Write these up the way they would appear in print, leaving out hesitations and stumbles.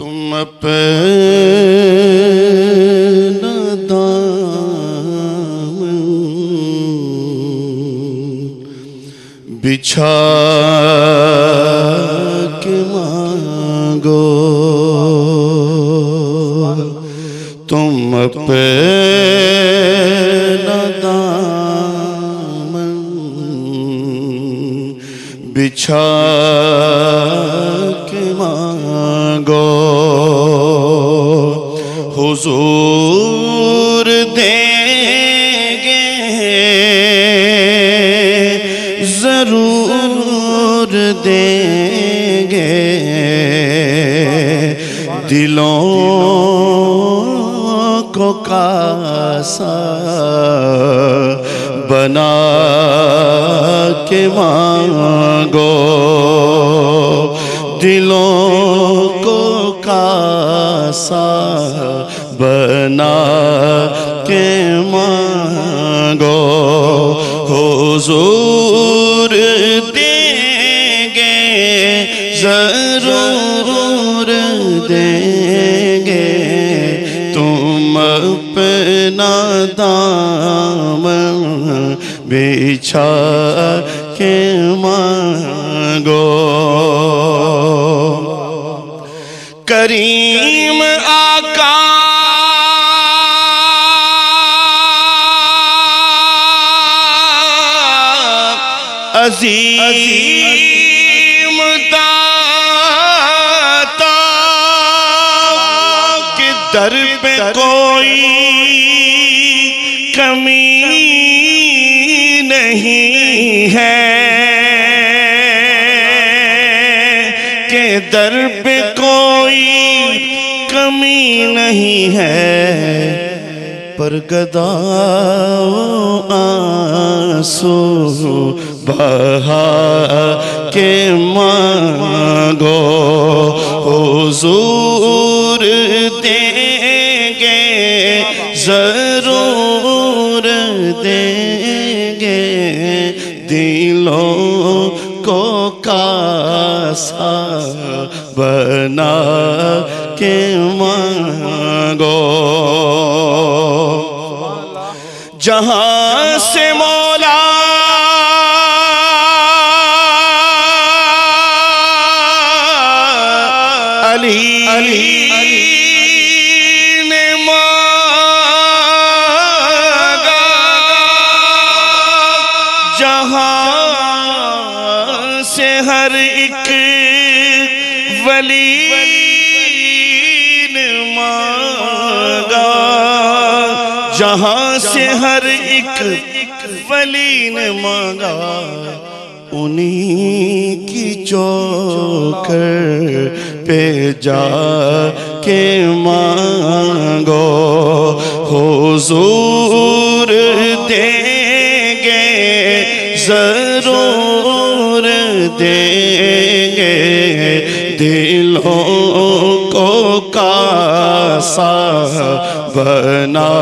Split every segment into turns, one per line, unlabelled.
تم اپنا دامن بچھا کے مانگو، تم اپنا دامن بچھا کے مانگو، حضور دیں گے ضرور دیں گے، دلوں کو کاسا بنا کے مانگو، دلوں کو کاسا بنا کے مانگو، حضور دیں گے ضرور دیں گے، تم اپنا دامن بچھا کے مانگو۔ کریم آقا عظیم داتا کہ در پہ کوئی کمی نہیں ہے، کہ در پہ کوئی کمی نہیں ہے، پر گدا آنسو بہا کے مانگو، حضور دیں گے ضرور دیں گے، دلوں کو کاسا بنا کے مانگو، جہاں سے مولا علی نے مانگا، جہاں سے ہر ایک ولی نے مانگا، جہاں سے ہر ایک ولی نے مانگا، انہی کی چوکر پہ جا کے مانگو، حضور دیں گے ضرور دیں گے، دلوں کو کاسا بنا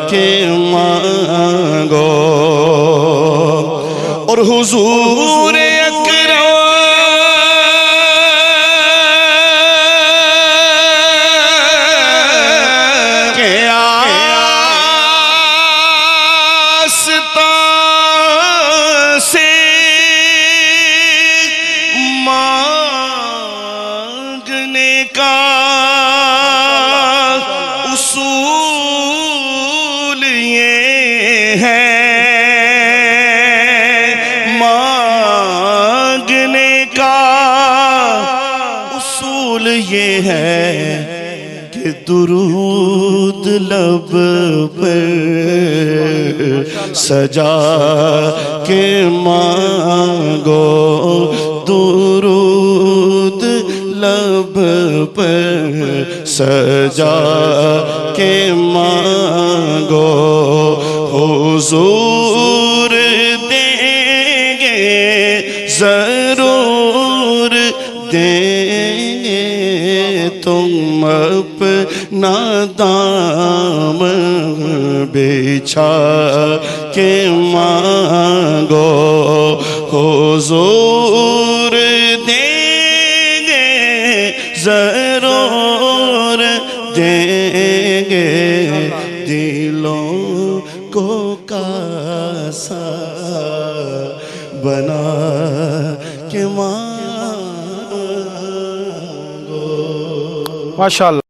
کے مانگو، اور حضور اکرم کے آستان سے مانگنے کا اصول یہ ہے، یہ ہے کہ درود لب پر سجا کے مانگو، درود لب پر سجا کے مانگو، حضور دیں گے ضرور دیں گے، تم اپنا دامن بچھا کے مانگو، حضور دیں گے ضرور دیں گے دلوں کو کاسا بنا کے مانگو.
ماشاءاللہ.